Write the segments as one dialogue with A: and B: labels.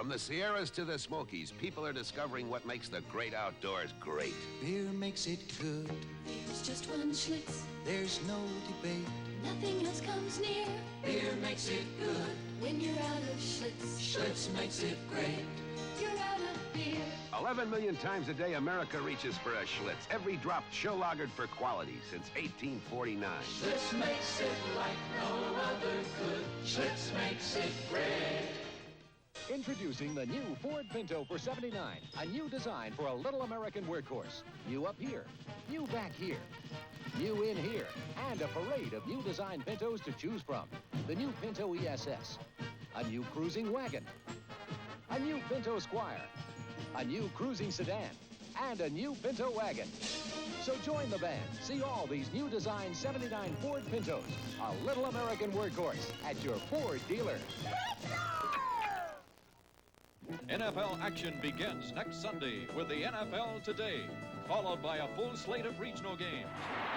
A: From the Sierras to the Smokies, people are discovering what makes the great outdoors great.
B: Beer makes it good.
C: There's just one Schlitz.
B: There's no debate.
C: Nothing else comes near.
D: Beer makes it good.
C: When you're out of Schlitz,
D: Schlitz makes it great.
C: you're out of beer.
A: 11 million times a day, America reaches for a Schlitz. Every drop show-lagered for quality since 1849.
D: Schlitz makes it like no other good. Schlitz makes it great.
E: Introducing the new Ford Pinto for $79. A new design for a little American workhorse. New up here, new back here, new in here, and a parade of new design Pintos to choose from. The new Pinto ESS, a new cruising wagon, a new Pinto Squire, a new cruising sedan, and a new Pinto wagon. So join the band. See all these new design 79 Ford Pintos. A little American workhorse at your Ford dealer.
F: NFL action begins next Sunday with the NFL Today, followed by a full slate of regional games.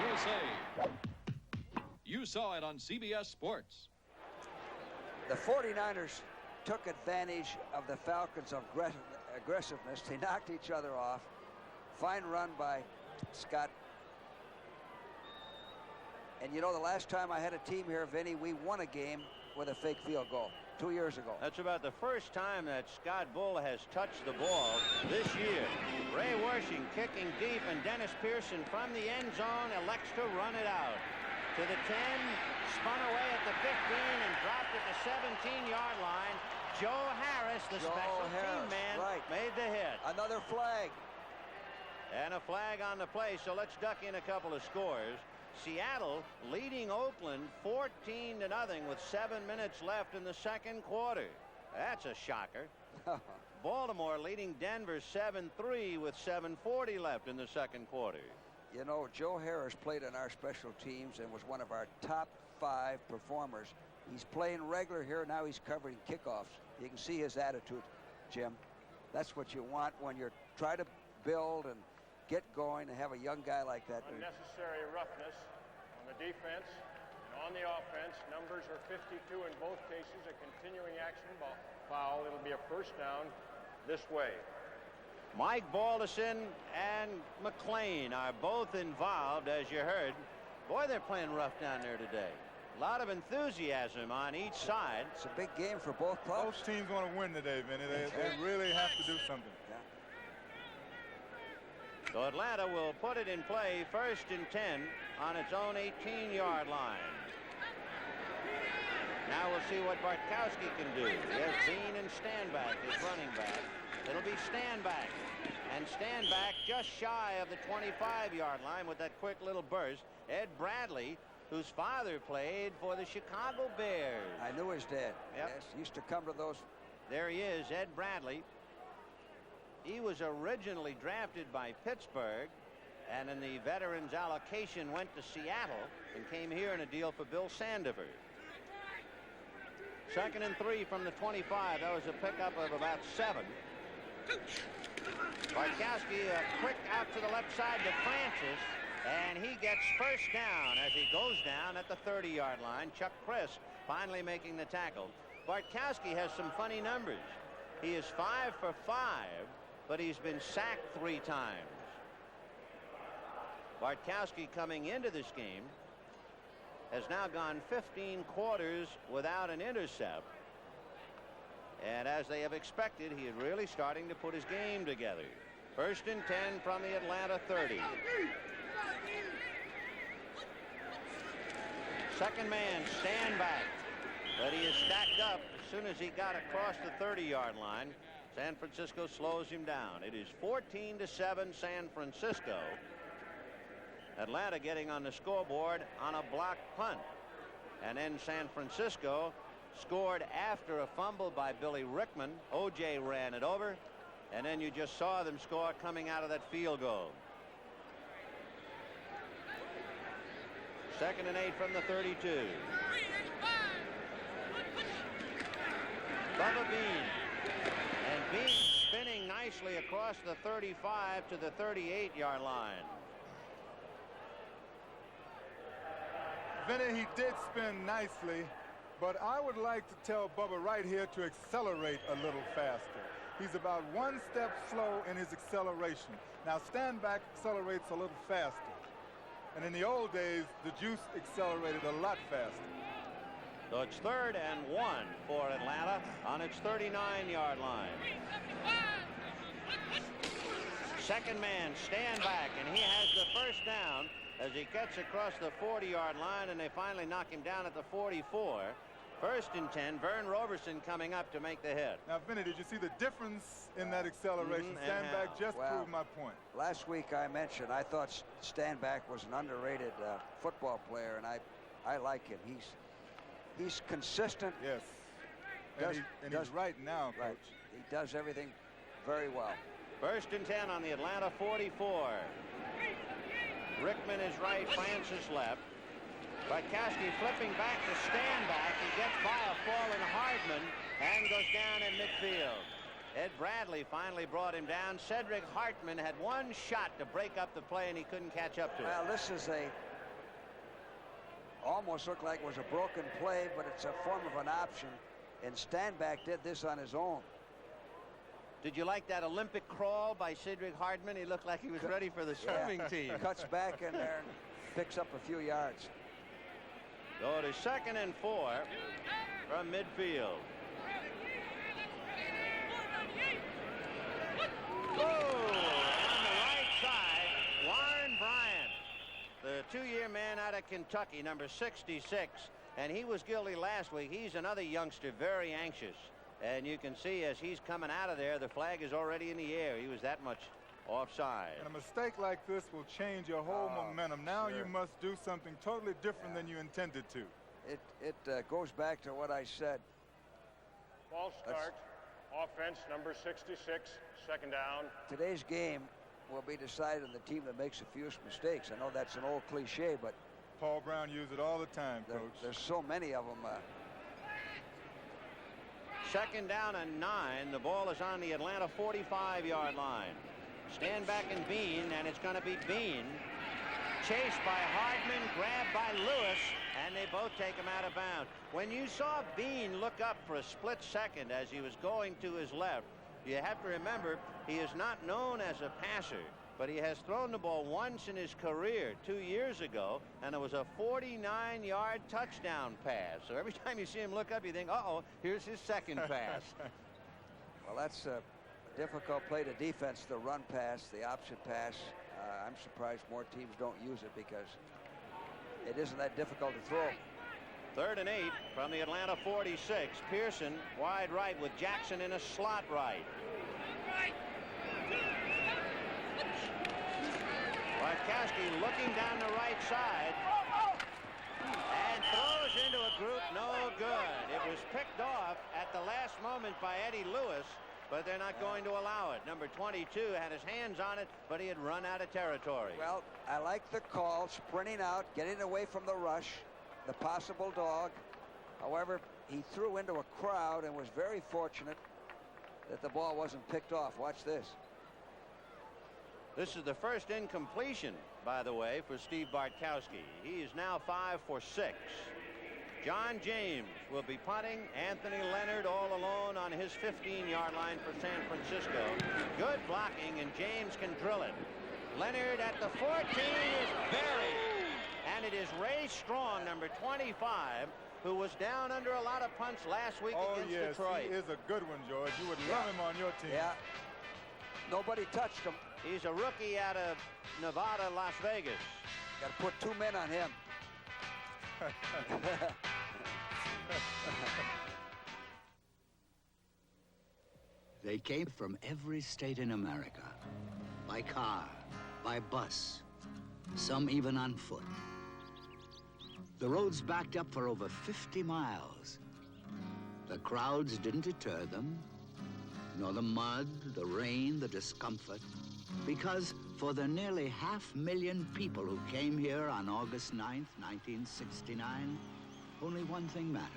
F: USA. You saw it on CBS Sports.
G: The 49ers took advantage of the Falcons' aggressiveness. They knocked each other off. Fine run by Scott. And you know, the last time I had a team here, Vinny, we won a game with a fake field goal 2 years ago.
H: That's about the first time that Scott Bull has touched the ball this year. Ray Wershing kicking deep, and Dennis Pearson from the end zone elects to run it out. To the 10, spun away at the 15, and dropped at the 17-yard line. Joe Harris, the special team man, made the hit.
G: Another flag.
H: And a flag on the play, so let's duck in a couple of scores. Seattle leading Oakland 14-0 with 7 minutes left in the second quarter. That's a shocker. Baltimore leading Denver 7-3 with 7:40 left in the second quarter.
G: You know, Joe Harris played on our special teams and was one of our top 5 performers. He's playing regular here. Now he's covering kickoffs. You can see his attitude, Jim. That's what you want when you're trying to build and get going, and have a young guy like that.
I: Unnecessary roughness on the defense and on the offense. Numbers are 52 in both cases. A continuing action foul. It'll be a first down this way.
H: Mike Balderson and McClain are both involved, as you heard. Boy, they're playing rough down there today. A lot of enthusiasm on each side.
G: It's a big game for both clubs.
J: Both teams want to win today, Vinny. They really have to do something.
H: So Atlanta will put it in play, 1st and 10 on its own 18-yard line. Now we'll see what Bartkowski can do. Yes, Bean and Stanback is running back. It'll be Stanback. And Stanback just shy of the 25-yard line with that quick little burst. Ed Bradley, whose father played for the Chicago Bears.
G: I knew his dad.
H: Yep.
G: Yes, used to come to those.
H: There he is, Ed Bradley. He was originally drafted by Pittsburgh, and in the veterans allocation went to Seattle and came here in a deal for Bill Sandifer. 2nd and 3 from the 25. That was a pickup of about 7. Bartkowski, quick out to the left side to Francis, and he gets first down as he goes down at the 30-yard line. Chuck Crisp finally making the tackle. Bartkowski has some funny numbers. He is 5 for 5. But he's been sacked 3 times. Bartkowski, coming into this game, has now gone 15 quarters without an intercept. And as they have expected, he is really starting to put his game together. 1st and 10 from the Atlanta 30. Second man, Stanback. But he is stacked up as soon as he got across the 30-yard line. San Francisco slows him down. It is 14-7 San Francisco. Atlanta getting on the scoreboard on a blocked punt. And then San Francisco scored after a fumble by Billy Rickman. O.J. ran it over. And then you just saw them score coming out of that field goal. 2nd and 8 from the 32. Bubba Bean. And Bean spinning nicely across the 35 to the 38-yard line.
J: Vinny, he did spin nicely, But I would like to tell Bubba right here to accelerate a little faster. He's about one step slow in his acceleration. Now stand back accelerates a little faster. And in the old days, the juice accelerated a lot faster.
H: So it's 3rd and 1 for Atlanta on its 39-yard line. Second man, stand back, and he has the first down as he gets across the 40-yard line, and they finally knock him down at the 44. 1st and 10, Vern Roberson coming up to make the hit.
J: Now, Vinny, did you see the difference in that acceleration? Stand back just proved my point.
G: Last week I mentioned I thought Stanback was an underrated football player, and I like him. He's consistent.
J: Yes. And he's right now, Coach.
G: Right. He does everything very well.
H: 1st and 10 on the Atlanta 44. Rickman is right, Francis left. Bartkowski flipping back to Stanback. He gets by a fallen Hardman and goes down in midfield. Ed Bradley finally brought him down. Cedric Hartman had one shot to break up the play, and he couldn't catch up to it.
G: Well, this is almost looked like it was a broken play, but it's a form of an option, and Stanback did this on his own.
H: Did you like that Olympic crawl by Cedric Hartman? He looked like he was ready for the swimming team.
G: Cuts back in there and picks up a few yards.
H: So it is 2nd and 4 from midfield. Oh, on the right side, Warren Bryant, the 2-year man out of Kentucky, number 66, and he was guilty last week. He's another youngster, very anxious, and you can see as he's coming out of there, the flag is already in the air. He was that much offside.
J: And a mistake like this will change your whole momentum. Now you must do something totally different than you intended to.
G: It goes back to what I said.
I: Ball start. Offense number 66. 2nd down.
G: Today's game will be decided on the team that makes the fewest mistakes. I know that's an old cliche, but
J: Paul Brown used it all the time, Coach.
G: There's so many of them.
H: 2nd down and 9. The ball is on the Atlanta 45-yard line. Stanback and Bean, and it's going to be Bean. Chased by Hardman, grabbed by Lewis, and they both take him out of bounds. When you saw Bean look up for a split second as he was going to his left, you have to remember he is not known as a passer, but he has thrown the ball once in his career 2 years ago, and it was a 49-yard touchdown pass. So every time you see him look up, you think, uh-oh, here's his second pass.
G: Well, that's a difficult play to defense, the run pass, the option pass. I'm surprised more teams don't use it because it isn't that difficult to throw.
H: 3rd and 8 from the Atlanta 46. Pearson wide right with Jackson in a slot right. Bartkowski looking down the right side and throws into a group, no good. It was picked off at the last moment by Eddie Lewis, but they're not going to allow it. Number 22 had his hands on it, but he had run out of territory.
G: Well, I like the call, sprinting out, getting away from the rush, the possible dog. However, he threw into a crowd and was very fortunate that the ball wasn't picked off. Watch this.
H: This is the first incompletion, by the way, for Steve Bartkowski. He is now 5 for 6. John James will be punting. Anthony Leonard all alone on his 15-yard line for San Francisco. Good blocking, and James can drill it. Leonard at the 14 is buried. And it is Ray Strong, number 25, who was down under a lot of punts last week against Detroit.
J: He is a good one, George. You would love him on your team.
G: Yeah. Nobody touched him.
H: He's a rookie out of Nevada, Las Vegas.
G: Got to put 2 men on him.
K: They came from every state in America, by car, by bus, some even on foot. The roads backed up for over 50 miles. The crowds didn't deter them, nor the mud, the rain, the discomfort, because for the nearly 500,000 people who came here on August 9th, 1969, only one thing mattered: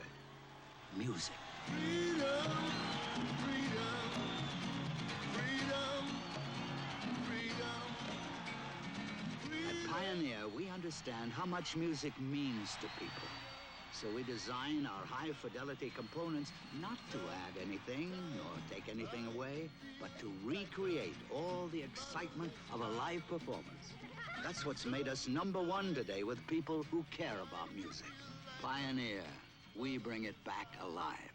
K: music.
B: Freedom, freedom, freedom, freedom, freedom.
K: At Pioneer, we understand how much music means to people. So we design our high-fidelity components not to add anything or take anything away, but to recreate all the excitement of a live performance. That's what's made us #1 today with people who care about music. Pioneer, we bring it back alive.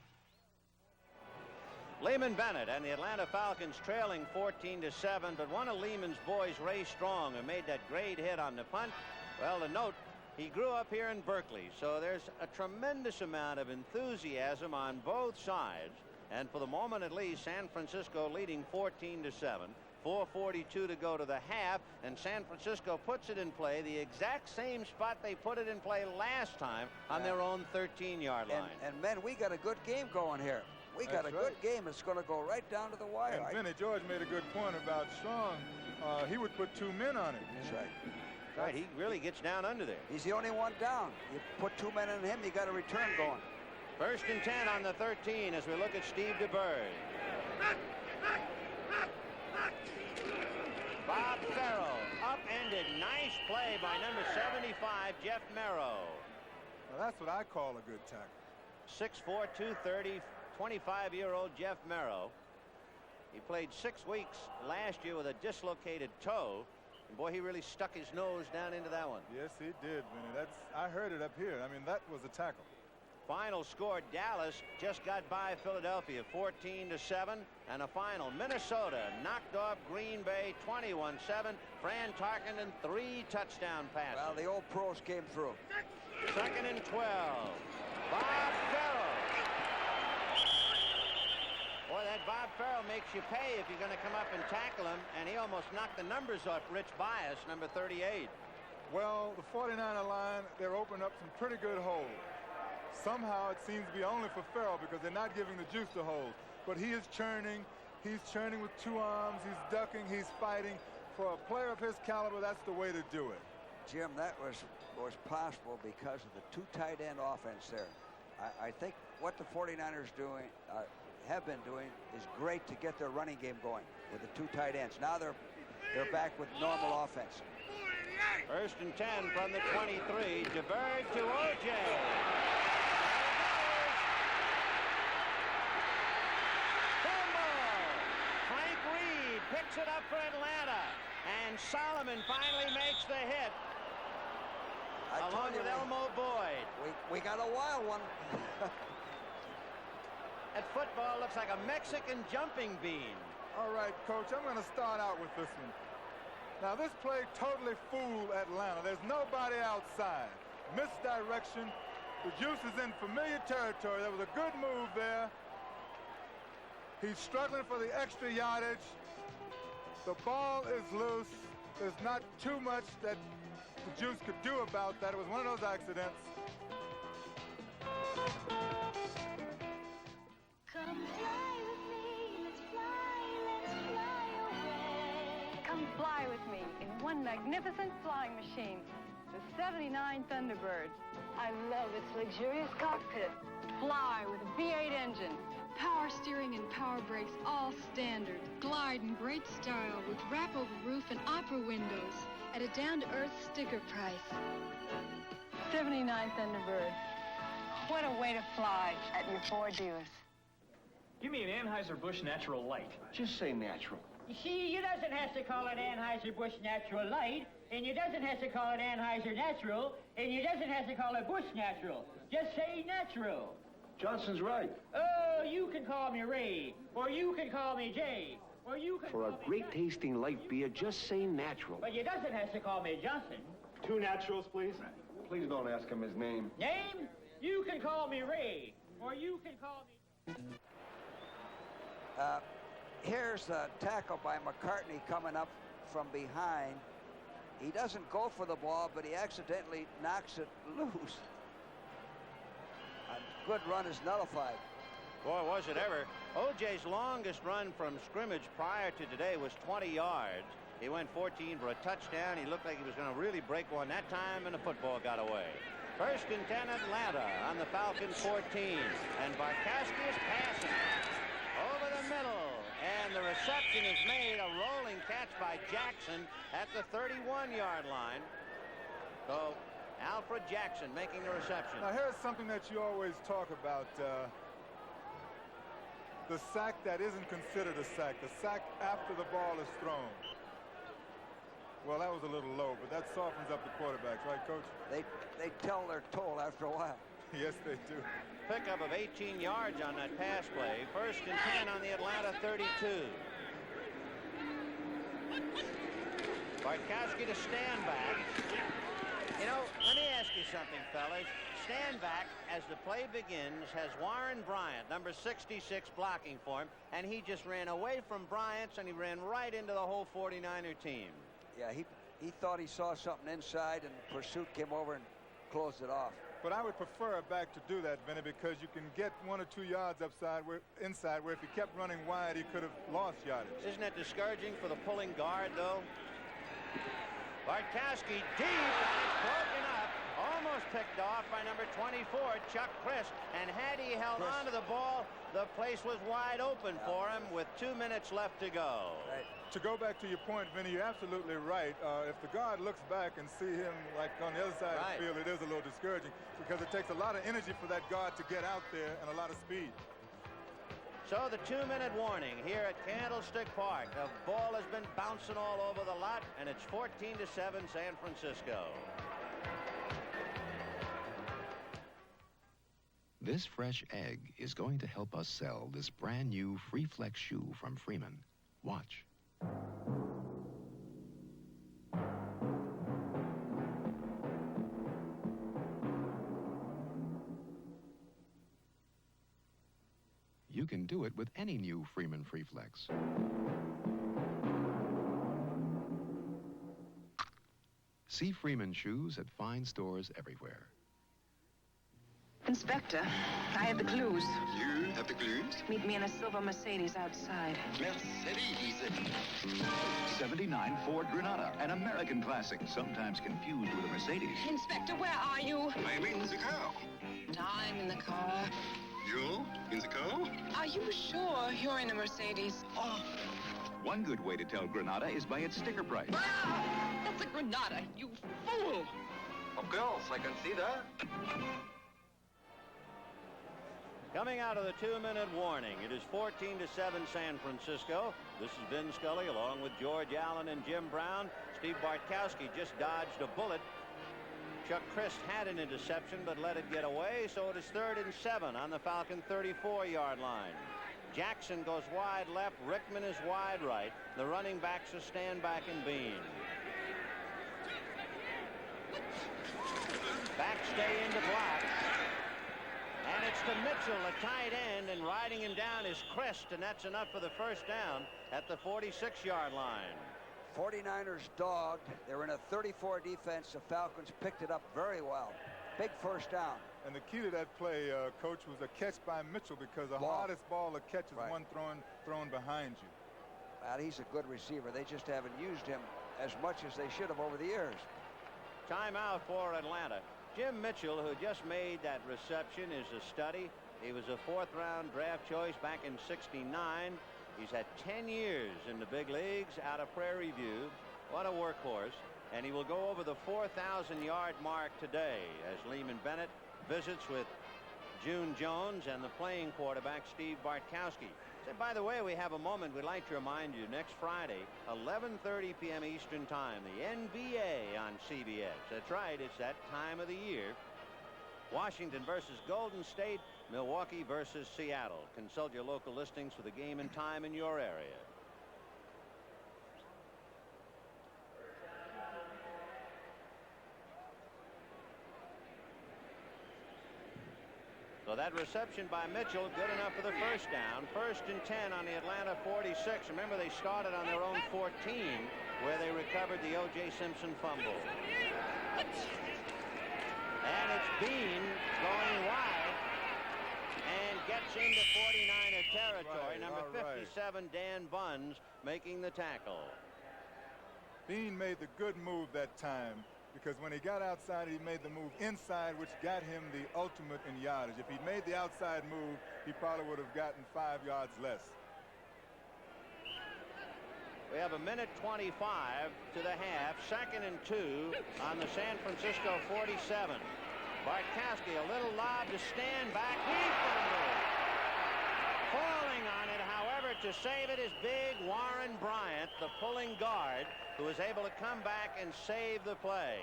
H: Lehman Bennett and the Atlanta Falcons trailing 14-7, but one of Lehman's boys, Ray Strong, who made that great hit on the punt, well, to note, he grew up here in Berkeley, so there's a tremendous amount of enthusiasm on both sides. And for the moment, at least, San Francisco leading 14-7. 4:42 to go to the half, and San Francisco puts it in play the exact same spot they put it in play last time on their own 13-yard line.
G: And men, we got a good game going here. We got a good game. It's going to go right down to the wire.
J: And Vinny George made a good point about Strong. He would put 2 men on it.
G: That's right.
H: Right, he really gets down under there.
G: He's the only one down. You put 2 men on him, you got a return going.
H: 1st and 10 on the 13 as we look at Steve DeBerg. Bob Farrell, upended. Nice play by number 75, Jeff Merrow.
J: Well, that's what I call a good tackle.
H: 6'4", 230, 25-year-old Jeff Merrow. He played 6 weeks last year with a dislocated toe. And boy, he really stuck his nose down into that one.
J: Yes, he did, Vinny. I heard it up here. I mean, that was a tackle.
H: Final score, Dallas just got by Philadelphia 14-7, and a final, Minnesota knocked off Green Bay 21-7. Fran Tarkenton 3 touchdown passes.
G: Well, the old pros came through.
H: 2nd and 12. Bob Farrell. Boy, that Bob Farrell makes you pay if you're going to come up and tackle him, and he almost knocked the numbers off Rich Bias, number 38.
J: Well, the 49er line, they're opening up some pretty good holes. Somehow it seems to be only for Farrell because they're not giving the juice to hold. But he is churning. He's churning with 2 arms. He's ducking. He's fighting. For a player of his caliber, that's the way to do it.
G: Jim, that was possible because of the 2 tight end offense there. I think what the 49ers have been doing is great to get their running game going with the 2 tight ends. Now they're back with normal offense.
H: 1st and 10 from the 23. DeBerg to O.J. Picks it up for Atlanta, and Solomon finally makes the hit along with Elmo Boyd.
G: We got a wild one.
H: That football looks like a Mexican jumping bean.
J: All right, Coach, I'm going to start out with this one. Now, this play totally fooled Atlanta. There's nobody outside. Misdirection. The juice is in familiar territory. There was a good move there. He's struggling for the extra yardage. The ball is loose. There's not too much that the juice could do about that. It was one of those accidents.
C: Come fly with me, let's fly away.
L: Come fly with me in one magnificent flying machine, the 79 Thunderbird. I love its luxurious cockpit. Fly with a V8 engine.
M: Power steering and power brakes, all standard. Glide in great style with wrap-over roof and opera windows at a down-to-earth sticker price.
L: 79 Thunderbird. What a way to fly at your Ford dealers.
N: Give me an Anheuser-Busch Natural Light.
O: Just say natural.
P: You see, you doesn't have to call it Anheuser-Busch Natural Light, and you doesn't have to call it Anheuser Natural, and you doesn't have to call it Busch Natural. Just say natural.
O: Johnson's right.
P: Oh, you can call me Ray, or you can call me Jay, or you can
O: For a great tasting light beer, just say natural.
P: But you doesn't have to call me Johnson.
N: 2 naturals, please.
O: Please don't ask him his name.
P: Name? You can call me Ray, or you can call me...
G: Here's a tackle by McCartney coming up from behind. He doesn't go for the ball, but he accidentally knocks it loose. A good run is nullified.
H: Boy, was it ever. O.J.'s longest run from scrimmage prior to today was 20 yards. He went 14 for a touchdown. He looked like he was going to really break one that time, and the football got away. 1st and 10 Atlanta on the Falcons 14. And Barkowski is passing over the middle. And the reception is made, a rolling catch by Jackson at the 31-yard line. So Alfred Jackson making the reception.
J: Now, here's something that you always talk about. The sack that isn't considered a sack. The sack after the ball is thrown. Well, that was a little low, but that softens up the quarterbacks, right, Coach?
G: They tell their toll after a while.
J: Yes, they do.
H: Pickup of 18 yards on that pass play. 1st and 10 on the Atlanta 32. Bartkowski to stand back. You know, let me ask you something, fellas. Stand back as the play begins has Warren Bryant, number 66, blocking for him, and he just ran away from Bryant's and he ran right into the whole 49er team.
G: Yeah, he thought he saw something inside, and the pursuit came over and closed it off.
J: But I would prefer a back to do that, Vinny, because you can get 1 or 2 yards inside where if he kept running wide, he could have lost yardage.
H: Isn't that discouraging for the pulling guard, though? Bartkowski deep, and it's broken up. Almost picked off by number 24, Chuck Christ. And had he held on to the ball, the place was wide open for him with 2 minutes left to go.
J: Right. To go back to your point, Vinny, you're absolutely right. If the guard looks back and see him like on the other side of the field, it is a little discouraging because it takes a lot of energy for that guard to get out there and a lot of speed.
H: So the 2-minute warning here at Candlestick Park. The ball has been bouncing all over the lot, and it's 14-7 San Francisco.
Q: This fresh egg is going to help us sell this brand new Free Flex shoe from Freeman. Watch. You can do it with any new Freeman Free Flex. See Freeman shoes at fine stores everywhere.
R: Inspector, I have the clues.
S: You have the clues?
R: Meet me in a silver Mercedes outside.
S: Mercedes.
K: 79 Ford Granada, an American classic, sometimes confused with a Mercedes.
R: Inspector, where are you?
S: I'm in the car.
R: I'm in the car.
S: You in the car?
R: Are you sure you're in a Mercedes?
K: Oh. One good way to tell Granada is by its sticker price.
R: Ah, that's a Granada, you fool!
S: Of course, I can see that.
H: Coming out of the 2-minute warning, it is 14-7 San Francisco. This is Vin Scully along with George Allen and Jim Brown. Steve Bartkowski just dodged a bullet. Chuck Christ had an interception but let it get away, so it is 3rd and 7 on the Falcon 34-yard line. Jackson goes wide left, Rickman is wide right. The running backs are Stanback and Bean. Backstay into block. And it's to Mitchell, the tight end, and riding him down is Christ, and that's enough for the first down at the 46-yard line.
G: 49ers dogged. They were in a 34 defense. The Falcons picked it up very well. Big first down.
J: And the key to that play, Coach, was a catch by Mitchell because the hardest ball to catch is one thrown behind you.
G: Well, he's a good receiver. They just haven't used him as much as they should have over the years.
H: Timeout for Atlanta. Jim Mitchell, who just made that reception, is a study. He was a 4th-round draft choice back in '69. He's had 10 years in the big leagues out of Prairie View. What a workhorse. And he will go over the 4,000-yard mark today as Lehman Bennett visits with June Jones and the playing quarterback Steve Bartkowski. So, by the way, we have a moment we'd like to remind you. Next Friday, 11:30 p.m. Eastern Time, the NBA on CBS. That's right, it's that time of the year. Washington versus Golden State, Milwaukee versus Seattle. Consult your local listings for the game and time in your area. So that reception by Mitchell, good enough for the first down. 1st and 10 on the Atlanta 46. Remember, they started on their own 14, where they recovered the O.J. Simpson fumble. And it's Bean going wide and gets into 49er territory. Number 57, Dan Buns, making the tackle.
J: Bean made the good move that time, because when he got outside, he made the move inside, which got him the ultimate in yardage. If he'd made the outside move, he probably would have gotten 5 yards less.
H: We have 1:25 to the half. 2nd and 2 on the San Francisco 47. Bartkowski, a little lob to Stanback. He fumbled. Falling on it, however, to save it is big Warren Bryant, the pulling guard, who was able to come back and save the play.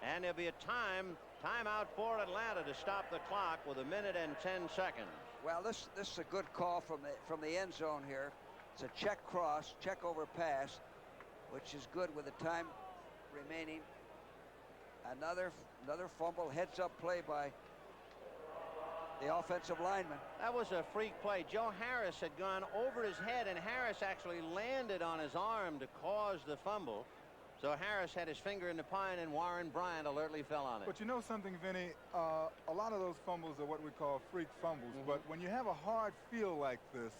H: And there'll be a timeout for Atlanta to stop the clock with 1:10.
G: Well, this is a good call from the end zone here. It's a check cross, check over pass, which is good with the time remaining. Another fumble, heads up play by the offensive lineman.
H: That was a freak play. Joe Harris had gone over his head, and Harris actually landed on his arm to cause the fumble. So Harris had his finger in the pie, and Warren Bryant alertly fell on it.
J: But you know something, Vinny? A lot of those fumbles are what we call freak fumbles. But when you have a hard field like this,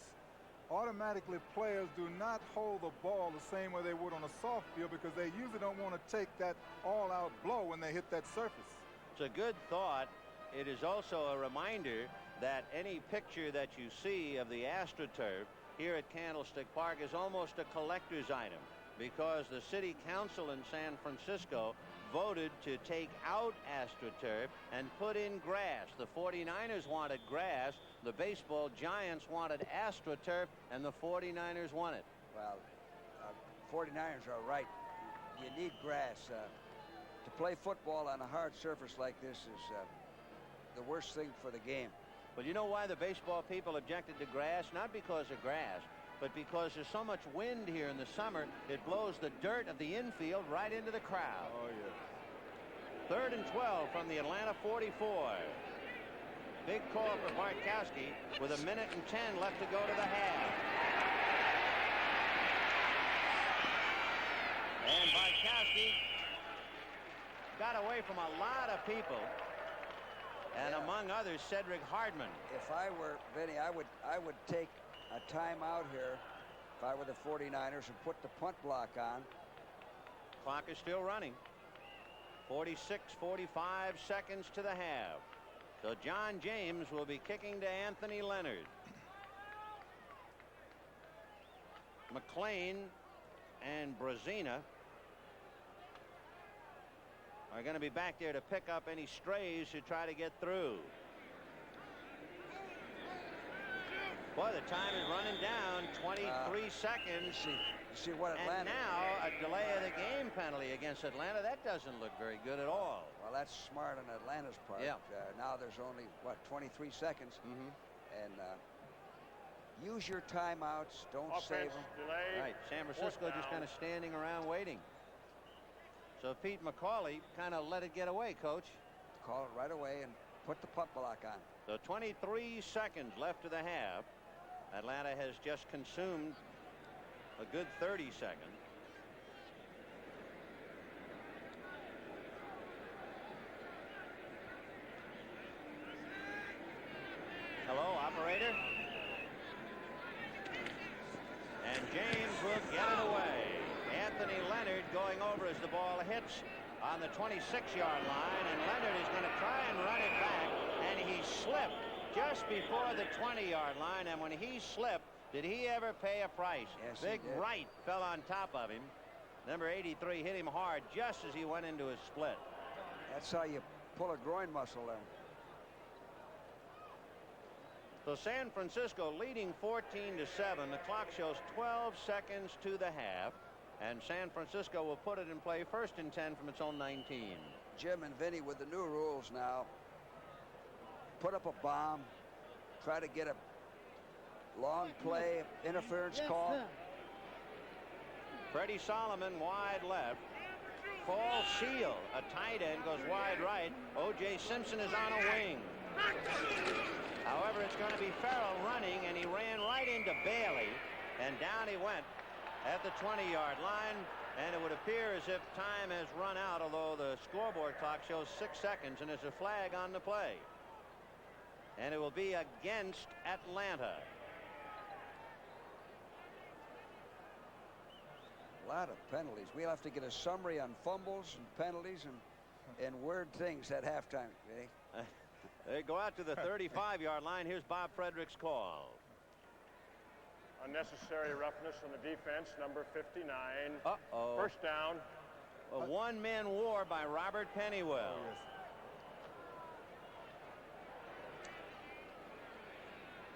J: automatically players do not hold the ball the same way they would on a soft field because they usually don't want to take that all-out blow when they hit that surface.
H: It's a good thought. It is also a reminder that any picture that you see of the AstroTurf here at Candlestick Park is almost a collector's item, because the city council in San Francisco voted to take out AstroTurf and put in grass. The 49ers wanted grass, the baseball giants wanted AstroTurf, and the 49ers won it.
G: Well, 49ers are right. You need grass. To play football on a hard surface like this is the worst thing for the game.
H: Well, you know why the baseball people objected to grass? Not because of grass, but because there's so much wind here in the summer, it blows the dirt of the infield right into the crowd.
J: Oh, yeah.
H: 3rd and 12 from the Atlanta 44. Big call for Bartkowski with 1:10 left to go to the half. And Bartkowski got away from a lot of people, and among others, Cedric Hardman.
G: If I were Vinny, I would take a timeout here if I were the 49ers and put the punt block on.
H: Clock is still running. 45 seconds to the half. So John James will be kicking to Anthony Leonard. McLean and Brazina are going to be back there to pick up any strays who try to get through. Boy, the time is running down. 23 seconds.
G: See what Atlanta.
H: And now a delay of the game penalty against Atlanta. That doesn't look very good at all.
G: Well, that's smart on Atlanta's part.
H: Yeah.
G: Now there's only, what, 23 seconds. And use your timeouts. Don't save them.
H: Right. San Francisco just kind of standing around waiting. So Pete McCauley kind of let it get away, Coach.
G: Call it right away and put the punt block on.
H: So 23 seconds left to the half. Atlanta has just consumed a good 30 seconds. Hello, operator. And James will get it away. Anthony Leonard going over as the ball hits on the 26-yard line, and Leonard is going to try and run it back, and he slipped just before the 20-yard line. And when he slipped, did he ever pay a price?
G: Yes,
H: Big right fell on top of him. Number 83 hit him hard just as he went into his split.
G: That's how you pull a groin muscle there.
H: So San Francisco leading 14-7. The clock shows 12 seconds to the half, and San Francisco will put it in play 1st and 10 from its own 19.
G: Jim and Vinny, with the new rules now, put up a bomb, try to get a long play, interference call.
H: Freddie Solomon wide left. Paul Seal, a tight end, goes wide right. O.J. Simpson is on a wing. However, it's going to be Farrell running, and he ran right into Bailey, and down he went at the 20-yard line, and it would appear as if time has run out, although the scoreboard clock shows 6 seconds, and there's a flag on the play. And it will be against Atlanta.
G: A lot of penalties. We'll have to get a summary on fumbles and penalties and weird things at halftime.
H: They go out to the 35-yard line. Here's Bob Frederick's call.
I: On unnecessary roughness on the defense, number 59.
H: Uh-oh.
I: First down.
H: A one-man war by Robert Pennywell.
J: Oh,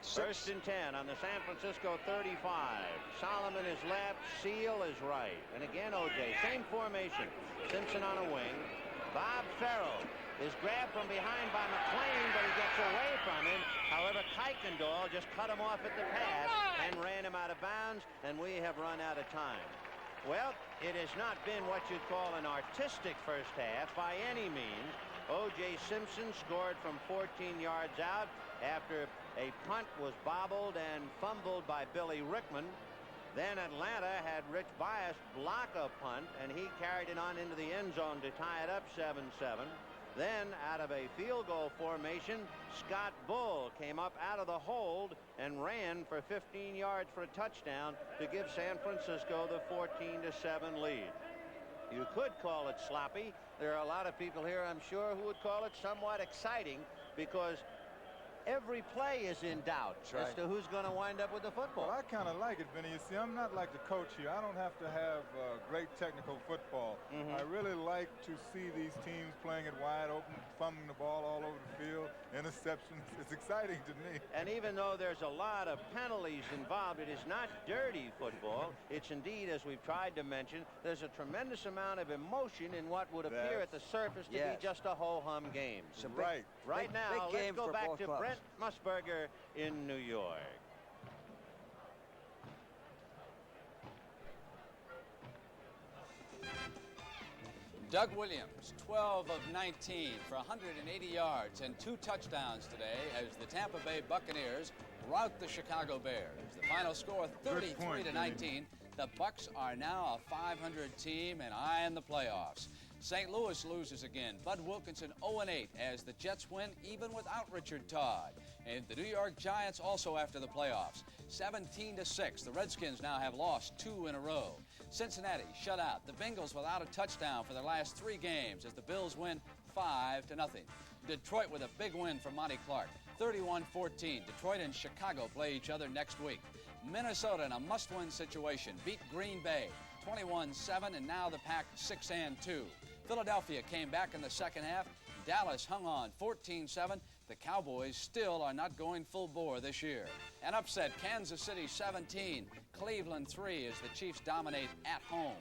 J: yes.
H: First and 10 on the San Francisco 35. Solomon is left, Seal is right. And again, O.J., same formation. Simpson on a wing. Bob Farrell is grabbed from behind by McLean, but he gets away from him. However, Kuykendall just cut him off at the pass and ran him out of bounds, and we have run out of time. Well, it has not been what you'd call an artistic first half by any means. O.J. Simpson scored from 14 yards out after a punt was bobbled and fumbled by Billy Rickman. Then Atlanta had Rich Bias block a punt, and he carried it on into the end zone to tie it up 7-7. Then, out of a field goal formation, Scott Bull came up out of the hold and ran for 15 yards for a touchdown to give San Francisco the 14-7 lead. You could call it sloppy. There are a lot of people here, I'm sure, who would call it somewhat exciting, because every play is in doubt as to who's going to wind up with the football.
J: Well, I kind of like it, Vinny. You see, I'm not like the coach here. I don't have to have great technical football. I really like to see these teams playing it wide open, fumbling the ball all over the field, interceptions. It's exciting to me.
H: And even though there's a lot of penalties involved, it is not dirty football. It's indeed, as we've tried to mention, there's a tremendous amount of emotion in what would appear at the surface to be just a ho-hum game. Right now, let's go back to Brent Musburger in New York.
T: Doug Williams, 12 of 19 for 180 yards and 2 touchdowns today as the Tampa Bay Buccaneers rout the Chicago Bears. The final score 33-19. The Bucs are now a 500 team and eyeing the playoffs. St. Louis loses again. Bud Wilkinson 0-8 as the Jets win even without Richard Todd. And the New York Giants also after the playoffs. 17-6. The Redskins now have lost 2 in a row. Cincinnati shut out. The Bengals without a touchdown for their last 3 games as the Bills win 5-0. Detroit with a big win for Monty Clark. 31-14. Detroit and Chicago play each other next week. Minnesota in a must-win situation beat Green Bay 21-7, and now the Pack 6-2. Philadelphia came back in the second half. Dallas hung on 14-7. The Cowboys still are not going full bore this year. An upset, Kansas City 17, Cleveland 3 as the Chiefs dominate at home.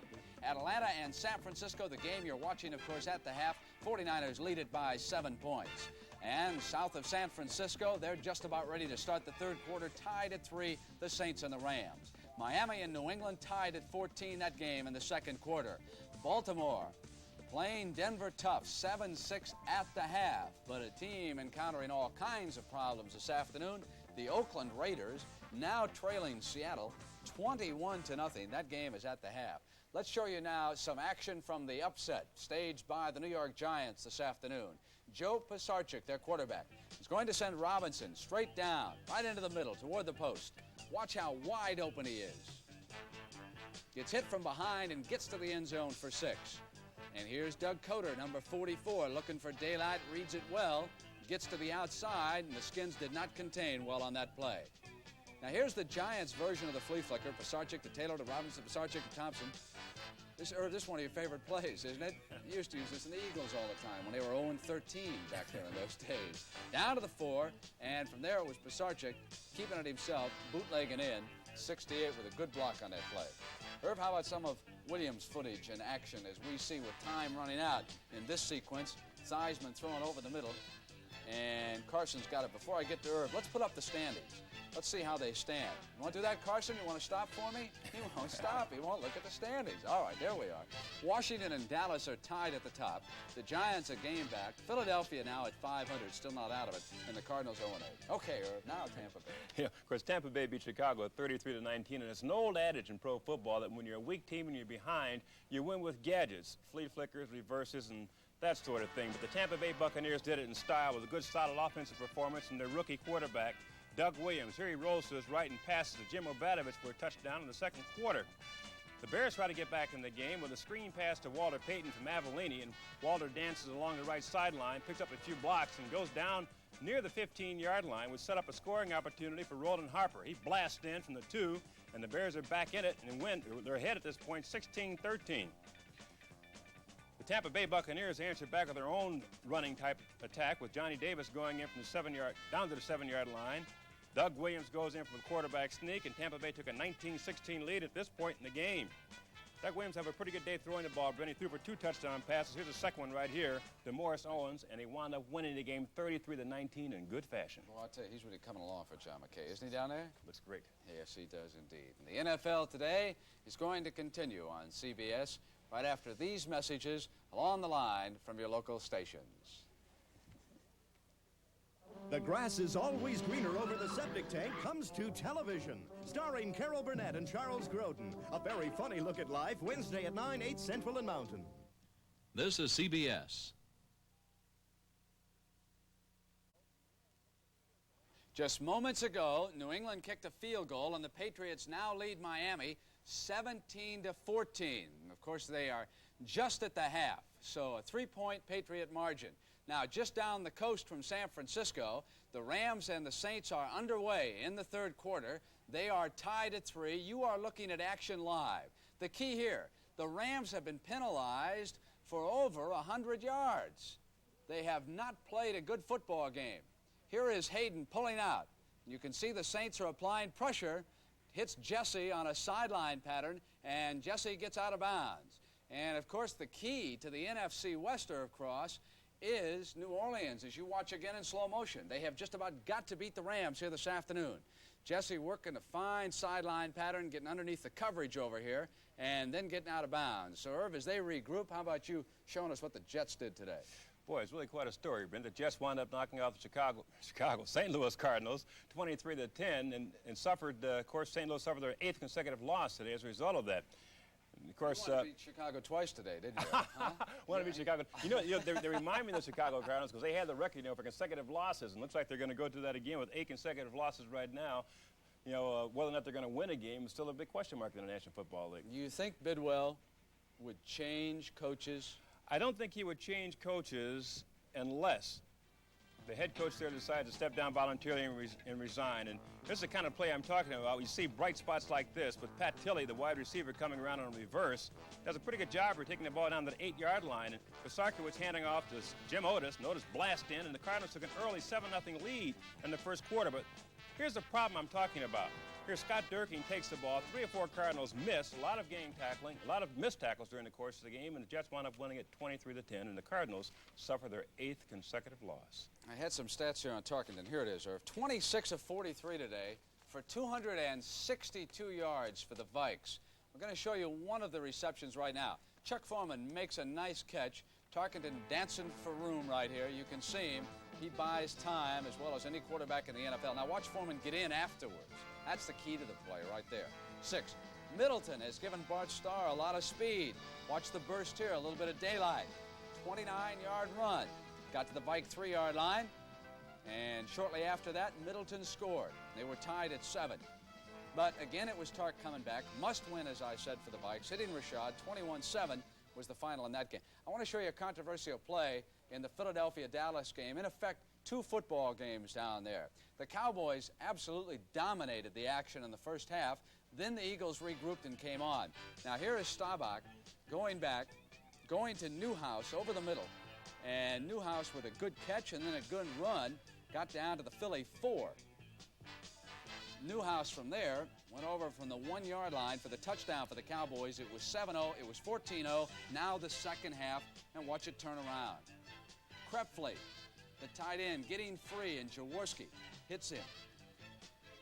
T: Atlanta and San Francisco, the game you're watching, of course, at the half. 49ers lead it by 7 points. And south of San Francisco, they're just about ready to start the third quarter, tied at 3, the Saints and the Rams. Miami and New England tied at 14 that game in the second quarter. Baltimore playing Denver tough, 7-6 at the half. But a team encountering all kinds of problems this afternoon, the Oakland Raiders, now trailing Seattle 21-0. That game is at the half. Let's show you now some action from the upset staged by the New York Giants this afternoon. Joe Pisarcik, their quarterback, is going to send Robinson straight down, right into the middle, toward the post. Watch how wide open he is. Gets hit from behind and gets to the end zone for 6. And here's Doug Coder, number 44, looking for daylight, reads it well, gets to the outside, and the Skins did not contain well on that play. Now here's the Giants' version of the flea flicker. Pisarcik to Taylor to Robinson, Pisarcik to Thompson. This is one of your favorite plays, isn't it? You used to use this in the Eagles all the time when they were 0-13 back there in those days. Down to the 4, and from there it was Pisarcik keeping it himself, bootlegging in, 68 with a good block on that play. Herb, how about some of Williams' footage in action as we see with time running out in this sequence? Theismann throwing over the middle, and Carson's got it. Before I get to Herb, let's put up the standings. Let's see how they stand. You want to do that, Carson? You want to stop for me? He won't stop. He won't look at the standings. All right, there we are. Washington and Dallas are tied at the top. The Giants a game back. Philadelphia now at 500, still not out of it. And the Cardinals 0-8. Okay, Herb, now Tampa Bay.
U: Yeah, of course, Tampa Bay beat Chicago at 33-19, and it's an old adage in pro football that when you're a weak team and you're behind, you win with gadgets, flea flickers, reverses, and that sort of thing. But the Tampa Bay Buccaneers did it in style with a good, solid offensive performance and their rookie quarterback, Doug Williams. Here he rolls to his right and passes to Jim Obadovich for a touchdown in the second quarter. The Bears try to get back in the game with a screen pass to Walter Payton from Avellini, and Walter dances along the right sideline, picks up a few blocks, and goes down near the 15-yard line, would set up a scoring opportunity for Roland Harper. He blasts in from the 2, and the Bears are back in it and win. They're ahead at this point, 16-13. The Tampa Bay Buccaneers answer back with their own running type attack, with Johnny Davis going in from the 7-yard down to the 7-yard line. Doug Williams goes in from a quarterback sneak, and Tampa Bay took a 19-16 lead at this point in the game. Doug Williams had a pretty good day throwing the ball. He threw for 2 touchdown passes. Here's the second one right here to Morris Owens, and he wound up winning the game 33-19 in good fashion.
T: Well, I'll tell you, he's really coming along for John McKay, isn't he, down there?
U: Looks great.
T: Yes, he does indeed. And the NFL today is going to continue on CBS right after these messages along the line from your local stations.
A: The grass is always greener over the septic tank comes to television. Starring Carol Burnett and Charles Grodin. A very funny look at life, Wednesday at 9, 8 Central and Mountain.
F: This is CBS.
T: Just moments ago, New England kicked a field goal, and the Patriots now lead Miami 17-14. Of course, they are just at the half, so a 3-point Patriot margin. Now, just down the coast from San Francisco, the Rams and the Saints are underway in the third quarter. They are tied at 3. You are looking at action live. The key here, the Rams have been penalized for over 100 yards. They have not played a good football game. Here is Hayden pulling out. You can see the Saints are applying pressure, hits Jesse on a sideline pattern, and Jesse gets out of bounds. And, of course, the key to the NFC West, of course, is New Orleans, as you watch again in slow motion. They have just about got to beat the Rams here this afternoon. Jesse working a fine sideline pattern, getting underneath the coverage over here, and then getting out of bounds. So, Irv, as they regroup, how about you showing us what the Jets did today?
U: Boy, it's really quite a story, Brent. The Jets wound up knocking off the St. Louis Cardinals 23-10 and suffered, of course, St. Louis suffered their 8th consecutive loss today as a result of that. Of course,
T: you wanted to beat Chicago twice today, didn't you? Huh?
U: Want to beat Chicago? You know they remind me of the Chicago Cardinals because they had the record, for consecutive losses, and looks like they're going to go through that again with 8 consecutive losses right now. Whether or not they're going to win a game is still a big question mark in the National Football League.
T: You think Bidwell would change coaches?
U: I don't think he would change coaches unless the head coach there decides to step down voluntarily and resign. And this is the kind of play I'm talking about. We see bright spots like this with Pat Tilley, the wide receiver, coming around on reverse. Does a pretty good job for taking the ball down to the 8-yard line. And Kosarkiewicz handing off to Jim Otis. And Otis blast in, and the Cardinals took an early 7-0 lead in the first quarter. But here's the problem I'm talking about. Here, Scott Durkin takes the ball. 3 or 4 Cardinals miss. A lot of gang tackling, a lot of missed tackles during the course of the game, and the Jets wound up winning it 23-10, and the Cardinals suffer their 8th consecutive loss.
T: I had some stats here on Tarkenton. Here it is, Irv. 26 of 43 today for 262 yards for the Vikes. We're going to show you one of the receptions right now. Chuck Foreman makes a nice catch. Tarkenton dancing for room right here. You can see him. He buys time as well as any quarterback in the NFL. Now watch Foreman get in afterwards. That's the key to the play right there. 6. Middleton has given Bart Starr a lot of speed. Watch the burst here, a little bit of daylight. 29-yard run. Got to the Vike 3-yard line, and shortly after that, Middleton scored. They were tied at 7. But again, it was Tark coming back. Must win, as I said, for the Vikes. Hitting Rashad, 21-7 was the final in that game. I want to show you a controversial play in the Philadelphia-Dallas game. In effect, 2 football games down there. The Cowboys absolutely dominated the action in the first half. Then the Eagles regrouped and came on. Now here is Staubach going back, going to Newhouse over the middle. And Newhouse with a good catch and then a good run got down to the Philly 4. Newhouse from there went over from the 1-yard line for the touchdown for the Cowboys. It was 7-0. It was 14-0. Now the second half, and watch it turn around. Krepfle, the tight end, getting free, and Jaworski hits him.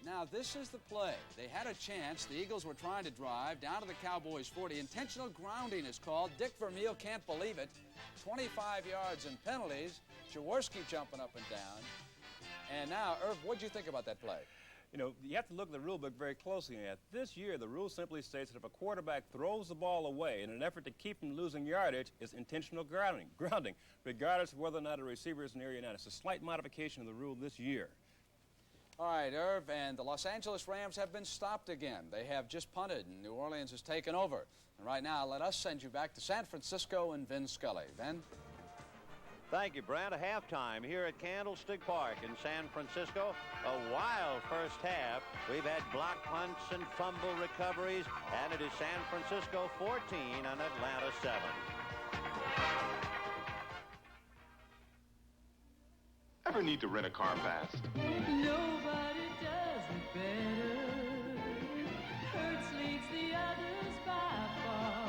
T: Now this is the play. They had a chance. The Eagles were trying to drive down to the Cowboys 40. Intentional grounding is called. Dick Vermeil can't believe it. 25 yards and penalties. Jaworski jumping up and down. And now, Irv, what do you think about that play?
U: You have to look at the rule book very closely. This year, the rule simply states that if a quarterback throws the ball away in an effort to keep from losing yardage, it's intentional grounding, regardless of whether or not a receiver is in the area or not. It's a slight modification of the rule this year.
T: All right, Irv, and the Los Angeles Rams have been stopped again. They have just punted, and New Orleans has taken over. And right now, let us send you back to San Francisco and Vin Scully. Vin?
H: Thank you, Brent. A halftime here at Candlestick Park in San Francisco. A wild first half. We've had block punts and fumble recoveries, and it is San Francisco 14 and Atlanta 7.
S: Ever need to rent a car fast?
B: Nobody does it better. Hertz leads the others by far.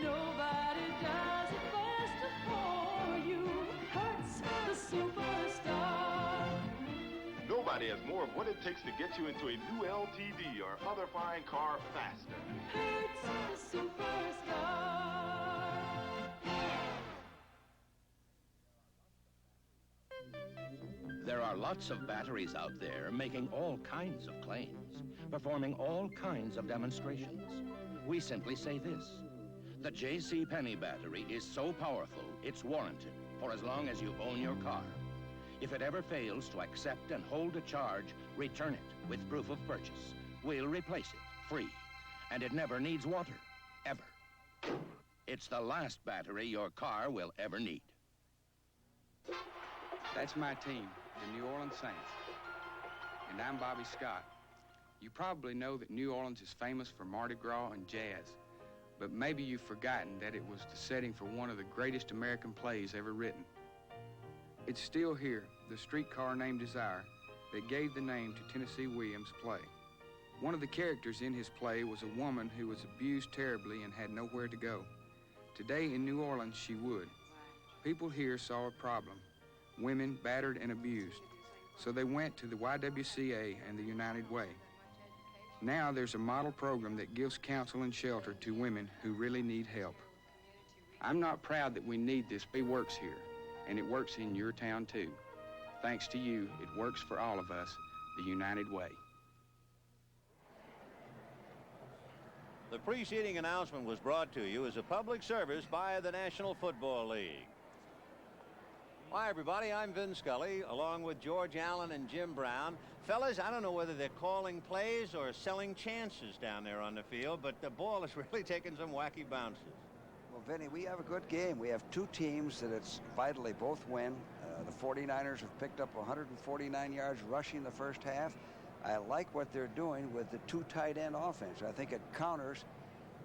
B: Nobody does it faster for you. Hertz, the superstar.
S: Nobody has more of what it takes to get you into a new LTD or other fine car faster.
B: Hertz, the superstar.
D: There are lots of batteries out there making all kinds of claims, performing all kinds of demonstrations. We simply say this: the J.C. Penney battery is so powerful, it's warranted for as long as you own your car. If it ever fails to accept and hold a charge, return it with proof of purchase. We'll replace it free. And it never needs water, ever. It's the last battery your car will ever need.
V: That's my team, the New Orleans Saints. And I'm Bobby Scott. You probably know that New Orleans is famous for Mardi Gras and jazz, but maybe you've forgotten that it was the setting for one of the greatest American plays ever written. It's still here, the streetcar named Desire, that gave the name to Tennessee Williams' play. One of the characters in his play was a woman who was abused terribly and had nowhere to go. Today in New Orleans, she would. People here saw a problem: women battered and abused. So they went to the YWCA and the United Way. Now there's a model program that gives counsel and shelter to women who really need help. I'm not proud that we need this, but it works here, and it works in your town too. Thanks to you, it works for all of us, the United Way.
H: The preceding announcement was brought to you as a public service by the National Football League. Hi, everybody. I'm Vin Scully, along with George Allen and Jim Brown. Fellas, I don't know whether they're calling plays or selling chances down there on the field, but the ball is really taking some wacky bounces.
G: Well, Vinny, we have a good game. We have two teams that it's vital they both win. The 49ers have picked up 149 yards rushing the first half. I like what they're doing with the two tight end offense. I think it counters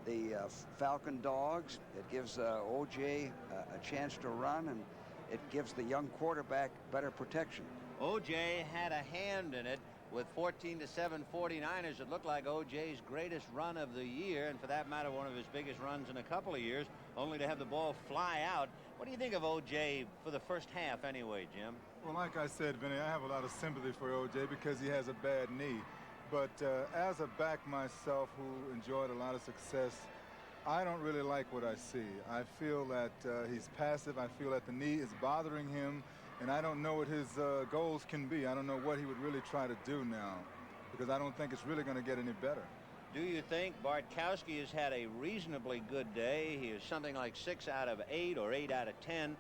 G: the Falcon dogs. It gives O.J. a chance to run, and it gives the young quarterback better protection.
H: O.J. had a hand in it with 14-7 49ers. It looked like O.J.'s greatest run of the year, and for that matter, one of his biggest runs in a couple of years, only to have the ball fly out. What do you think of O.J. for the first half anyway, Jim?
J: Well, like I said, Vinny, I have a lot of sympathy for O.J. because he has a bad knee. But as a back myself who enjoyed a lot of success, I don't really like what I see. I feel that he's passive. I feel that the knee is bothering him, and I don't know what his goals can be. I don't know what he would really try to do now, because I don't think it's really going to get any better.
H: Do you think Bartkowski has had a reasonably good day? He is something like 6 out of 8 or 8 out of 10.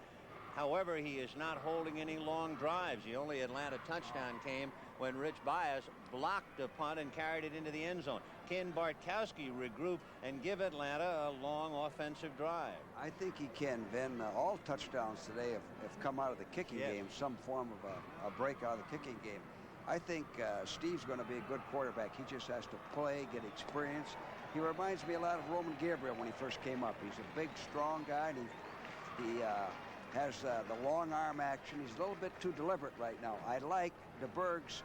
H: However, he is not holding any long drives. The only Atlanta touchdown came when Rich Bias blocked a punt and carried it into the end zone. Can Bartkowski regroup and give Atlanta a long offensive drive?
G: I think he can, Vin. All touchdowns today have come out of the kicking game, some form of a break out of the kicking game. I think Steve's going to be a good quarterback. He just has to play, get experience. He reminds me a lot of Roman Gabriel when he first came up. He's a big, strong guy, and he has the long arm action. He's a little bit too deliberate right now. I like DeBerg's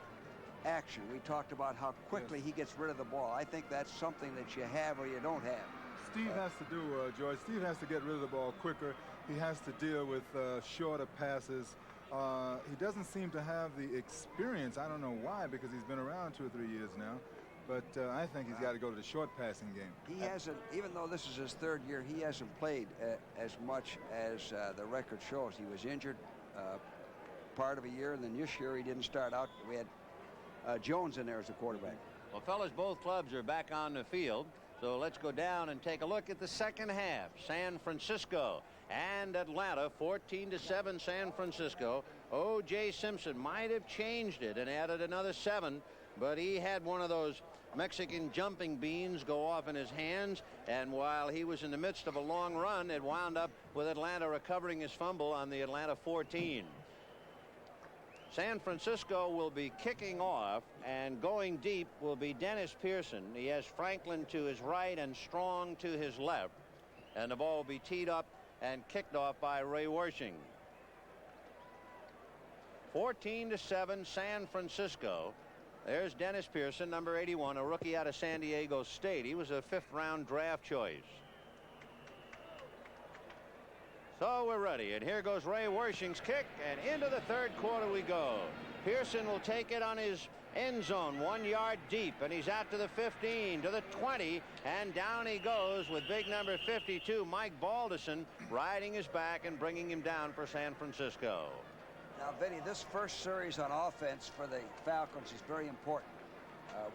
G: action. We talked about how quickly he gets rid of the ball. I think that's something that you have or you don't have.
J: Steve has to do, George. Steve has to get rid of the ball quicker. He has to deal with shorter passes. He doesn't seem to have the experience. I don't know why, because he's been around 2 or 3 years now. But I think he's got to go to the short passing game.
G: He hasn't, even though this is his 3rd year, he hasn't played as much as the record shows. He was injured part of a year, and then this year he didn't start out. We had Jones in there as a quarterback.
H: Well, fellas, both clubs are back on the field. So let's go down and take a look at the second half. San Francisco and Atlanta, 14-7 San Francisco. O.J. Simpson might have changed it and added another 7 but he had one of those Mexican jumping beans go off in his hands, and while he was in the midst of a long run, it wound up with Atlanta recovering his fumble on the Atlanta 14. San Francisco will be kicking off, and going deep will be Dennis Pearson. He has Franklin to his right and Strong to his left, and the ball will be teed up and kicked off by Ray Wersching. 14-7 San Francisco. There's Dennis Pearson, number 81, a rookie out of San Diego State. He was a 5th-round draft choice. So we're ready, and here goes Ray Wersching's kick, and into the 3rd quarter we go. Pearson will take it on his end zone, 1 yard deep, and he's out to the 15, to the 20, and down he goes with big number 52, Mike Balderson, riding his back and bringing him down for San Francisco.
G: Now, Vinny, this first series on offense for the Falcons is very important.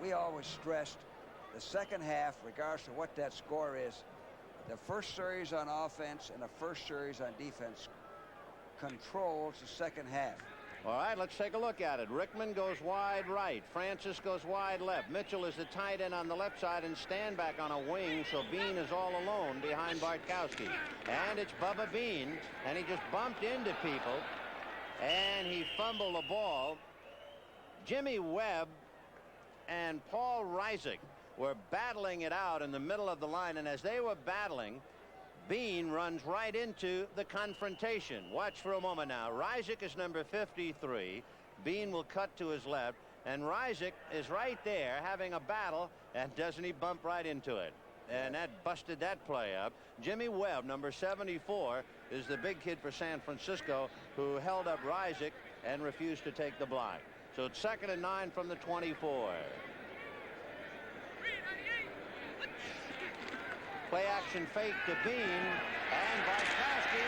G: We always stressed the second half, regardless of what that score is, the first series on offense and the first series on defense controls the second half.
H: All right, let's take a look at it. Rickman goes wide right. Francis goes wide left. Mitchell is the tight end on the left side and Standback on a wing, so Bean is all alone behind Bartkowski. And it's Bubba Bean, and he just bumped into people, and he fumbled the ball. Jimmy Webb and Paul Reisig were battling it out in the middle of the line, and as they were battling, Bean runs right into the confrontation. Watch for a moment now. Reisig is number 53. Bean will cut to his left, and Reisig is right there having a battle, and doesn't he bump right into it? And that busted that play up. Jimmy Webb, number 74, is the big kid for San Francisco who held up Reisig and refused to take the block. So it's 2nd and 9 from the 24. Play action fake to Bean, and Bartkowski,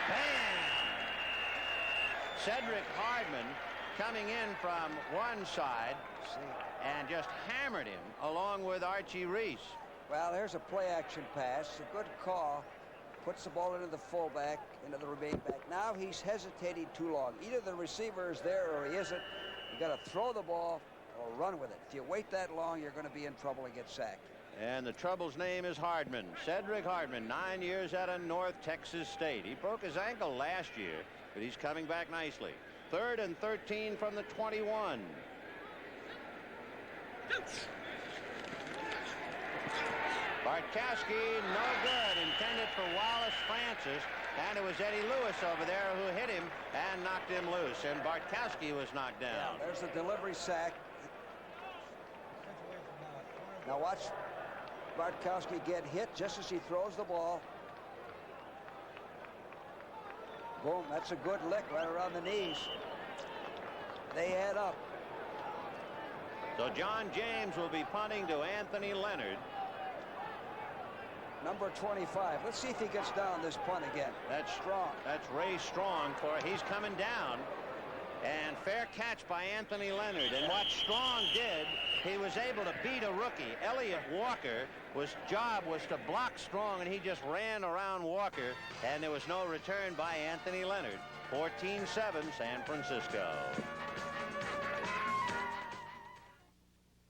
H: bam! Cedric Hardman coming in from one side and just hammered him along with Archie Reese.
G: Well, here's a play action pass, a good call, puts the ball into the fullback, into the remaining back. Now he's hesitating too long. Either the receiver is there or he isn't. You got to throw the ball or run with it. If you wait that long, you're going to be in trouble and get sacked.
H: And the trouble's name is Hardman. Cedric Hardman, 9 years out of North Texas State. He broke his ankle last year, but he's coming back nicely. 3rd and 13 from the 21. Bartkowski, no good. Intended for Wallace Francis, and it was Eddie Lewis over there who hit him and knocked him loose, and Bartkowski was knocked down.
G: Yeah, there's a delivery sack. Now watch Bartkowski get hit just as he throws the ball. Boom, that's a good lick right around the knees. They add up.
H: So John James will be punting to Anthony Leonard.
G: Number 25. Let's see if he gets down this punt again.
H: That's
G: Strong.
H: That's Ray Strong. He's coming down. And fair catch by Anthony Leonard. And what Strong did, he was able to beat a rookie. Elliott Walker, job was to block Strong, and he just ran around Walker, and there was no return by Anthony Leonard. 14-7 San Francisco.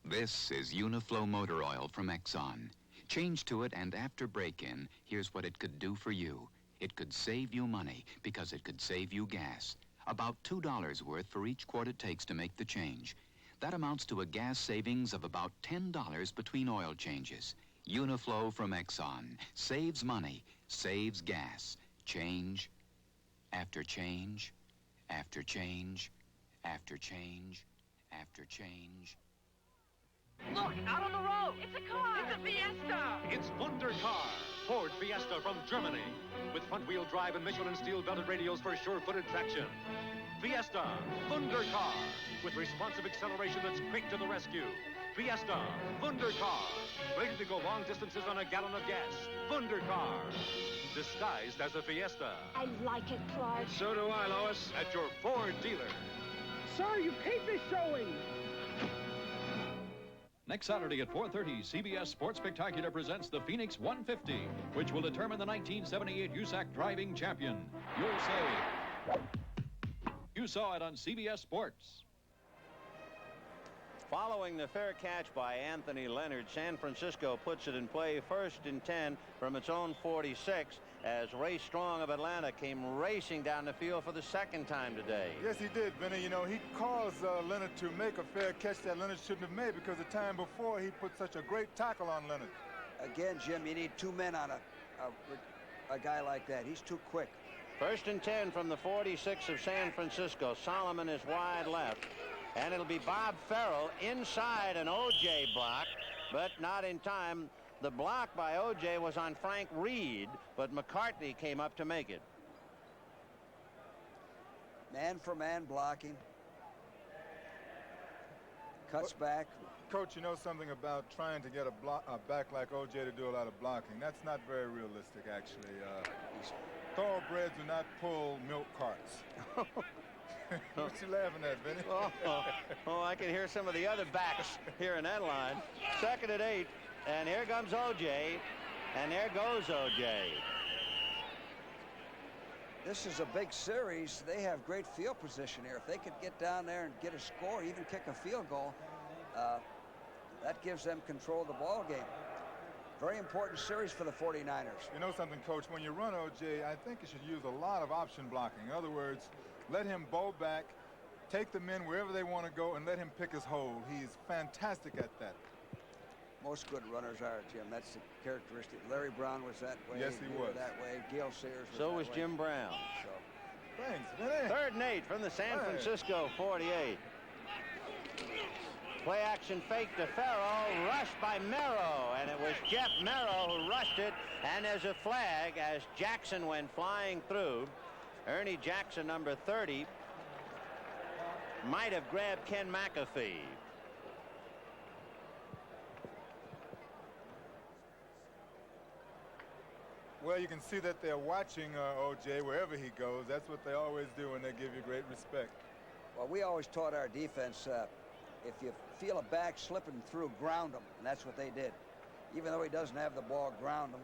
Q: This is Uniflow motor oil from Exxon. Change to it, and after break-in, here's what it could do for you. It could save you money because it could save you gas. About $2 worth for each quart it takes to make the change. That amounts to a gas savings of about $10 between oil changes. Uniflow from Exxon saves money, saves gas. Change after change after change after change after change.
B: Look, out on the road! It's a car! It's a Fiesta!
C: It's Wunder Car, Ford Fiesta from Germany. With front-wheel drive and Michelin steel-belted radios for sure-footed traction. Fiesta, Wunder Car, with responsive acceleration that's quick to the rescue. Fiesta, Wunder Car, ready to go long distances on a gallon of gas. Wunder Car, disguised as a Fiesta.
E: I like it, Clark.
C: So do I, Lois, at your Ford dealer.
E: Sir, you keep me showing.
F: Next Saturday at 4:30, CBS Sports Spectacular presents the Phoenix 150, which will determine the 1978 USAC driving champion. You'll say, you saw it on CBS Sports.
H: Following the fair catch by Anthony Leonard, San Francisco puts it in play 1st and 10 from its own 46 as Ray Strong of Atlanta came racing down the field for the 2nd time today.
J: Yes, he did, Vinny. You know, he caused Leonard to make a fair catch that Leonard shouldn't have made because the time before he put such a great tackle on Leonard.
G: Again, Jim, you need 2 men on a guy like that. He's too quick.
H: 1st and 10 from the 46 of San Francisco. Solomon is wide left. And it'll be Bob Farrell inside an O.J. block, but not in time. The block by O.J. was on Frank Reed, but McCartney came up to make it.
G: Man-for-man blocking. Cuts back.
J: Coach, you know something about trying to get a back like O.J. to do a lot of blocking. That's not very realistic, actually. Thoroughbreds do not pull milk carts. What you laughing at, Vinny?
H: Oh, I can hear some of the other backs here in that line. 2nd and 8, and here comes O.J., and there goes O.J.
G: This is a big series. They have great field position here. If they could get down there and get a score, even kick a field goal, that gives them control of the ball game. Very important series for the 49ers.
J: You know something, Coach? When you run O.J., I think you should use a lot of option blocking. In other words, let him bow back, take the men wherever they want to go, and let him pick his hole. He's fantastic at that.
G: Most good runners are, Jim. That's the characteristic. Larry Brown was that way.
J: Yes, he was.
G: That way. Gail Sayers was
H: So
G: that
H: was
G: way.
H: Jim Brown.
G: So.
J: Thanks, Vinny.
H: 3rd and 8 from the San Francisco 48. Play action fake to Farrell, rushed by Merrow, and it was Jeff Merrow who rushed it, and there's a flag as Jackson went flying through. Ernie Jackson, number 30, might have grabbed Ken McAfee.
J: Well, you can see that they're watching O.J. wherever he goes. That's what they always do when they give you great respect.
G: Well, we always taught our defense, if you feel a back slipping through, ground him, and that's what they did. Even though he doesn't have the ball, ground him.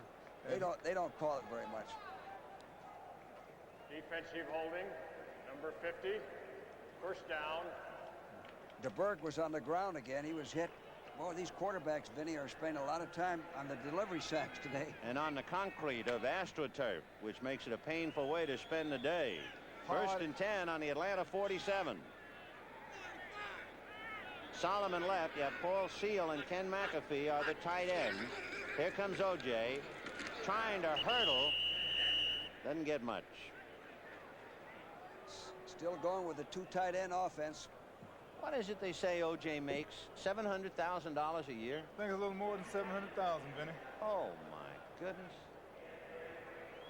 G: They don't call it very much.
I: Defensive holding, number 50, 1st down.
G: DeBerg was on the ground again. He was hit. Well, these quarterbacks, Vinny, are spending a lot of time on the delivery sacks today.
H: And on the concrete of AstroTurf, which makes it a painful way to spend the day. 1st and 10 on the Atlanta 47. Solomon left. Yeah, Paul Seal and Ken McAfee are the tight ends. Here comes O.J. trying to hurdle. Doesn't get much.
G: Still going with the 2 tight end offense.
H: What is it they say O.J. makes? $700,000 a year?
J: I think it's a little more than $700,000, Vinny.
H: Oh, my goodness.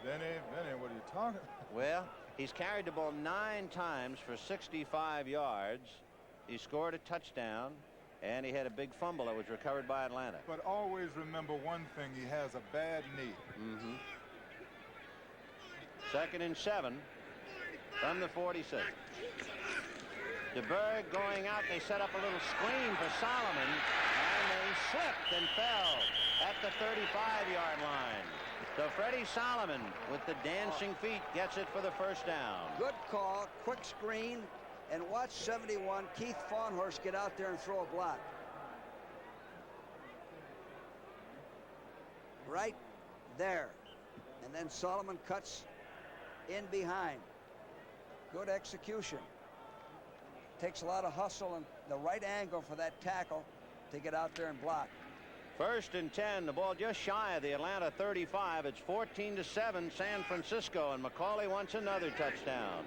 J: Vinny, what are you talking?
H: Well, he's carried the ball 9 times for 65 yards. He scored a touchdown, and he had a big fumble that was recovered by Atlanta.
J: But always remember one thing, he has a bad knee.
H: 2nd and 7 from the 46. DeBerg going out. They set up a little screen for Solomon, and they slipped and fell at the 35-yard line. So Freddie Solomon with the dancing feet gets it for the 1st down.
G: Good call, quick screen, and watch 71 Keith Fawnhorst get out there and throw a block. Right there. And then Solomon cuts in behind. Good execution. Takes a lot of hustle and the right angle for that tackle to get out there and block.
H: 1st and 10, the ball just shy of the Atlanta 35. It's 14-7 San Francisco, and McCauley wants another touchdown.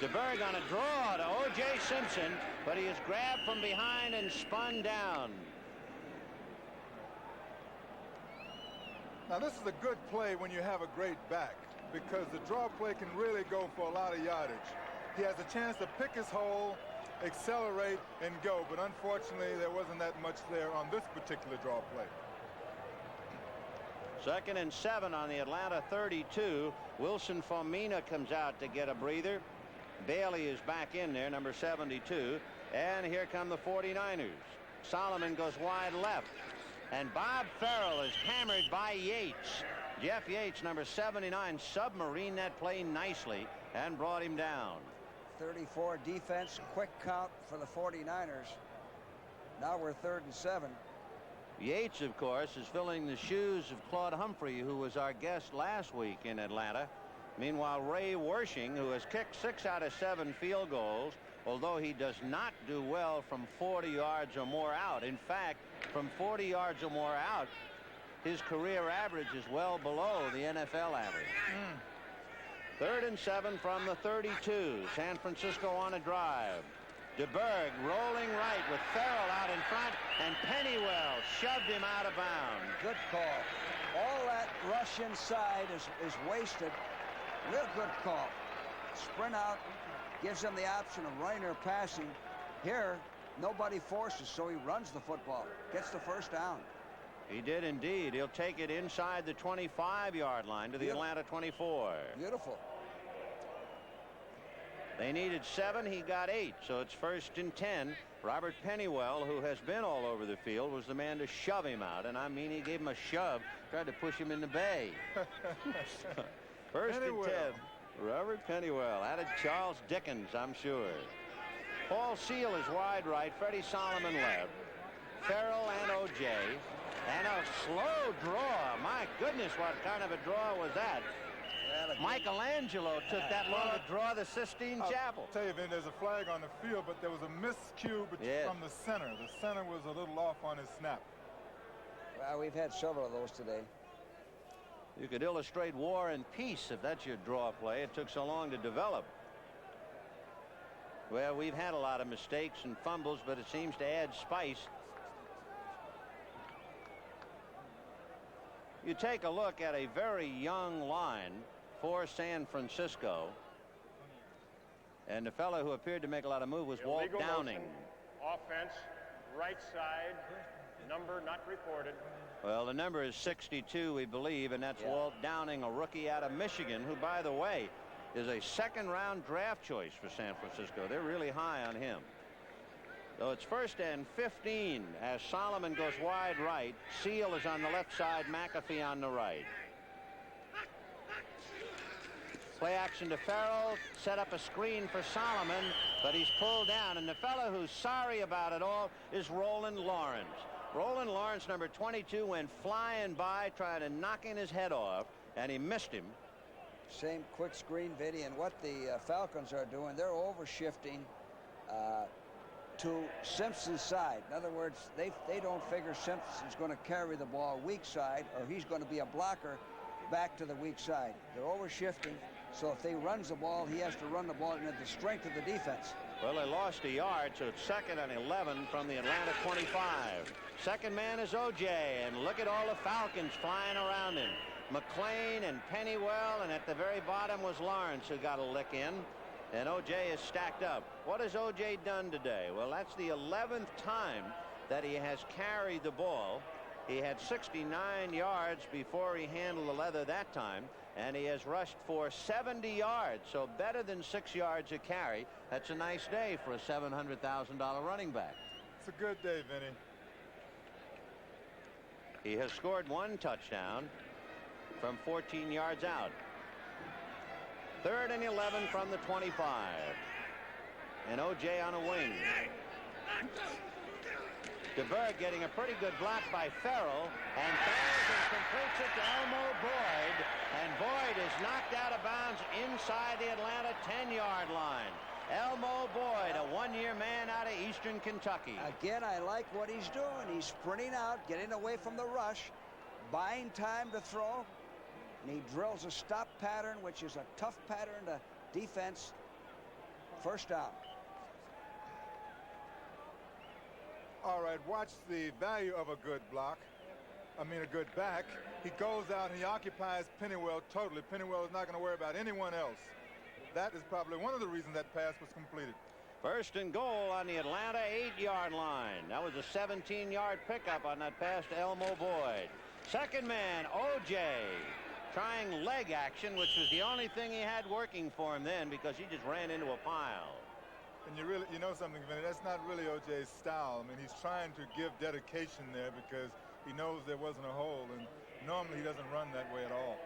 H: DeBerg on a draw to O.J. Simpson, but he is grabbed from behind and spun down.
J: Now, this is a good play when you have a great back, because the draw play can really go for a lot of yardage. He has a chance to pick his hole, accelerate, and go, but unfortunately there wasn't that much there on this particular draw play.
H: 2nd and 7 on the Atlanta 32. Wilson Fomina comes out to get a breather. Bailey is back in there, number 72, and here come the 49ers. Solomon goes wide left, and Bob Farrell is hammered by Yates. Jeff Yates, number 79, submarined that play nicely and brought him down.
G: 34 defense, quick count for the 49ers. Now we're 3rd and 7.
H: Yates, of course, is filling the shoes of Claude Humphrey, who was our guest last week in Atlanta. Meanwhile, Ray Wershing, who has kicked 6 out of 7 field goals, although he does not do well from 40 yards or more out. In fact, from 40 yards or more out, his career average is well below the NFL average. 3rd and 7 from the 32. San Francisco on a drive. DeBerg rolling right with Farrell out in front, and Pennywell shoved him out of bounds.
G: Good call. All that rush inside is wasted. Real good call. Sprint out, gives him the option of running or passing. Here, nobody forces, so he runs the football, gets the first down.
H: He did indeed. He'll take it inside the 25-yard line to the Atlanta 24.
G: Beautiful.
H: They needed 7. He got 8. So it's 1st and 10. Robert Pennywell, who has been all over the field, was the man to shove him out. And I mean, he gave him a shove, tried to push him in the bay. 1st and 10. Robert Pennywell. Added Charles Dickens, I'm sure. Paul Seal is wide right. Freddie Solomon left. Farrell and O.J. And a slow draw. My goodness, what kind of a draw was that? Michelangelo took that long to draw the Sistine Chapel.
J: I'll tell you, Vin, there's a flag on the field, but there was a miscue from the center. The center was a little off on his snap.
G: Well, we've had several of those today.
H: You could illustrate War and Peace if that's your draw play. It took so long to develop. Well, we've had a lot of mistakes and fumbles, but it seems to add spice. You take a look at a very young line for San Francisco. And the fellow who appeared to make a lot of moves was Walt Downing.
I: Offense, right side, number not reported.
H: Well, the number is 62, we believe, and that's Walt Downing, a rookie out of Michigan, who, by the way, is a 2nd-round draft choice for San Francisco. They're really high on him. So it's 1st and 15 as Solomon goes wide right. Seal is on the left side, McAfee on the right. Play action to Farrell, set up a screen for Solomon, but he's pulled down, and the fellow who's sorry about it all is Roland Lawrence. Roland Lawrence, number 22, went flying by, trying to knock his head off, and he missed him.
G: Same quick screen, Vinny, and what the Falcons are doing, they're overshifting to Simpson's side. In other words, they don't figure Simpson's going to carry the ball weak side, or he's going to be a blocker back to the weak side. They're overshifting, so if they runs the ball, he has to run the ball into the strength of the defense.
H: Well, they lost a yard, so it's 2nd and 11 from the Atlanta 25. Second man is O.J., and look at all the Falcons flying around him. McClain and Pennywell, and at the very bottom was Lawrence, who got a lick in. And O.J. is stacked up. What has O.J. done today? Well, that's the 11th time that he has carried the ball. He had 69 yards before he handled the leather that time, and he has rushed for 70 yards, so better than 6 yards a carry. That's a nice day for a $700,000 running back.
J: It's a good day, Vinny.
H: He has scored 1 touchdown from 14 yards out. 3rd and 11 from the 25. And O.J. on a wing. DeBerg getting a pretty good block by Farrell, and throws and completes it to Elmo Boyd, and Boyd is knocked out of bounds inside the Atlanta 10-yard line. Elmo Boyd, a 1-year man out of Eastern Kentucky.
G: Again, I like what he's doing. He's sprinting out, getting away from the rush, buying time to throw, and he drills a stop pattern, which is a tough pattern to defense. First down.
J: All right, watch the value of a good block. I mean, a good back. He goes out and he occupies Pennywell totally. Pennywell is not going to worry about anyone else. That is probably one of the reasons that pass was completed.
H: 1st and goal on the Atlanta 8-yard line. That was a 17-yard pickup on that pass to Elmo Boyd. Second man, O.J., trying leg action, which was the only thing he had working for him then, because he just ran into a pile.
J: And you know something, Vinny, that's not really O.J.'s style. I mean, he's trying to give dedication there because he knows there wasn't a hole, and normally he doesn't run that way at all.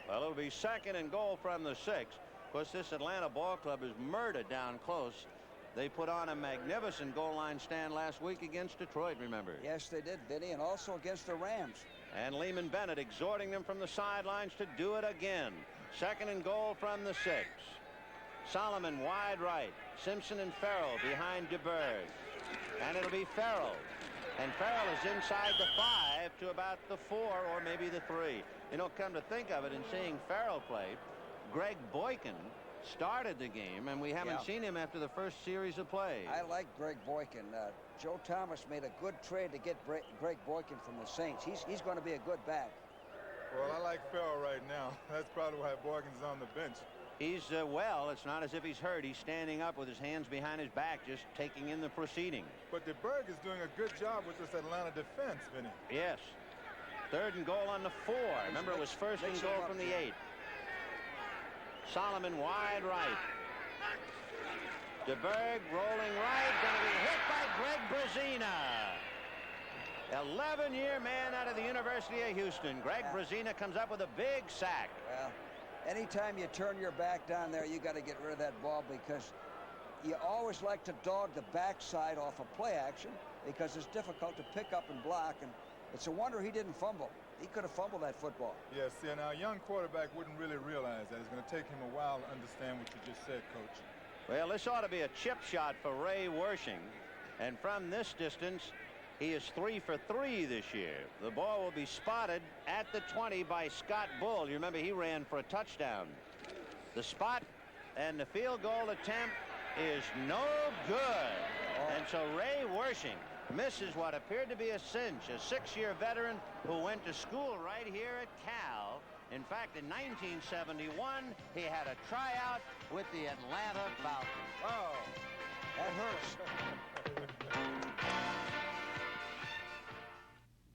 H: Well, it'll be 2nd and goal from the 6. Of course, this Atlanta ball club is murdered down close. They put on a magnificent goal line stand last week against Detroit, remember?
G: Yes, they did, Vinny, and also against the Rams.
H: And Lehman Bennett exhorting them from the sidelines to do it again. 2nd and goal from the 6. Solomon wide right. Simpson and Farrell behind DeBerg. And it'll be Farrell. And Farrell is inside the 5 to about the 4 or maybe the 3. You know, come to think of it, in seeing Farrell play, Greg Boykin started the game, and we haven't seen him after the first series of play.
G: I like Greg Boykin. Joe Thomas made a good trade to get Greg Boykin from the Saints. He's going to be a good back.
J: Well, I like Farrell right now. That's probably why Boykin's on the bench.
H: He's, well, it's not as if he's hurt. He's standing up with his hands behind his back, just taking in the proceeding.
J: But DeBerg is doing a good job with this Atlanta defense, Vinny.
H: Yes. 3rd and goal on the 4. Remember, it was 1st and goal from the 8. Solomon wide right. DeBerg rolling right. Going to be hit by Greg Brazina. 11-year man out of the University of Houston. Greg Brazina comes up with a big sack.
G: Well, anytime you turn your back down there, you got to get rid of that ball, because you always like to dog the backside off a play action because it's difficult to pick up and block, and it's a wonder he didn't fumble. He could have fumbled that football.
J: Yes, and a young quarterback wouldn't really realize that. It's going to take him a while to understand what you just said, Coach.
H: Well, this ought to be a chip shot for Ray Wershing. And from this distance, he is 3 for 3 this year. The ball will be spotted at the 20 by Scott Bull. You remember he ran for a touchdown. The spot and the field goal attempt is no good. And so Ray Wershing misses what appeared to be a cinch. A 6-year veteran who went to school right here at Cal. In fact, in 1971, he had a tryout with the Atlanta Falcons.
G: Oh, that hurts.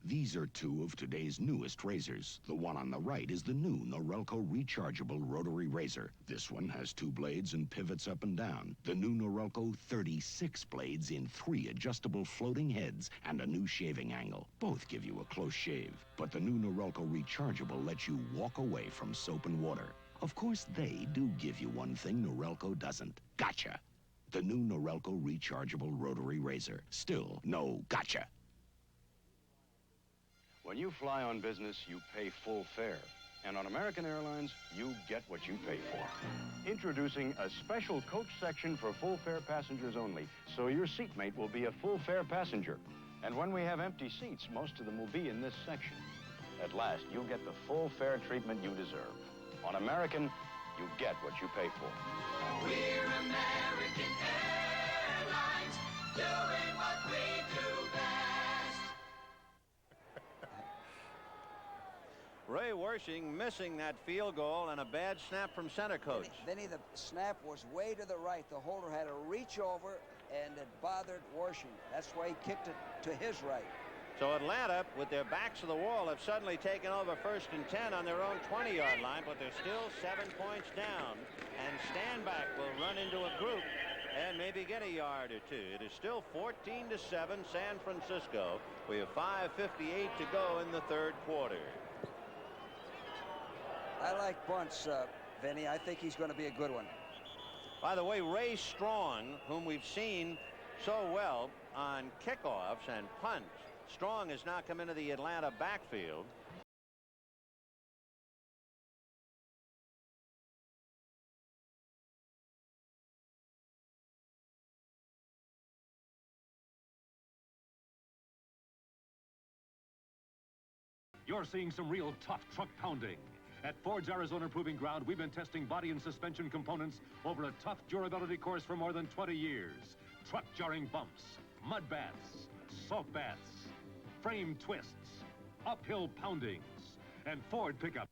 L: These are 2 of today's newest razors. The one on the right is the new Norelco rechargeable rotary razor. This one has 2 blades and pivots up and down. The new Norelco 36 blades in 3 adjustable floating heads and a new shaving angle. Both give you a close shave. But the new Norelco rechargeable lets you walk away from soap and water. Of course, they do give you one thing Norelco doesn't. Gotcha! The new Norelco rechargeable rotary razor. Still no gotcha.
M: When you fly on business, you pay full fare. And on American Airlines, you get what you pay for. Introducing a special coach section for full fare passengers only, so your seatmate will be a full fare passenger. And when we have empty seats, most of them will be in this section. At last, you'll get the full fare treatment you deserve. On American, you get what you pay for.
W: We're American Airlines, doing what we do best.
H: Ray Wershing missing that field goal and a bad snap from center coach.
G: Vinny, the snap was way to the right. The holder had to reach over, and it bothered Wershing. That's why he kicked it to his right.
H: So Atlanta, with their backs to the wall, have suddenly taken over 1st and 10 on their own 20-yard line, but they're still 7 points down. And Standback will run into a group and maybe get a yard or 2. It is still 14-7 San Francisco. We have 5:58 to go in the 3rd quarter.
G: I like Bunce, Vinny. I think he's going to be a good one.
H: By the way, Ray Strong, whom we've seen so well on kickoffs and punts, Strong has now come into the Atlanta backfield.
X: You're seeing some real tough truck pounding. At Ford's Arizona Proving Ground, we've been testing body and suspension components over a tough durability course for more than 20 years. Truck jarring bumps, mud baths, soft baths, frame twists, uphill poundings, and Ford pickup.